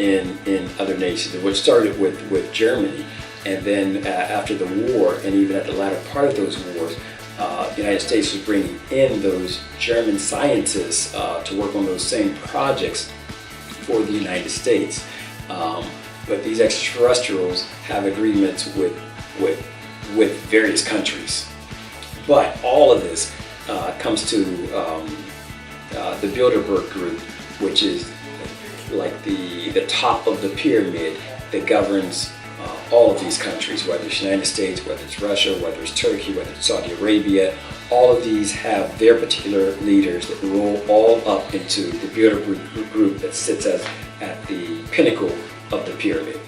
in other nations, which started with Germany. And then after the war, and even at the latter part of those wars, the United States was bringing in those German scientists to work on those same projects for the United States. But these extraterrestrials have agreements with various countries. But all of this comes to the Bilderberg group, which is like the top of the pyramid that governs all of these countries, whether it's the United States, whether it's Russia, whether it's Turkey, whether it's Saudi Arabia. All of these have their particular leaders that roll all up into the Bilderberg group that sits at the pinnacle of the pyramid.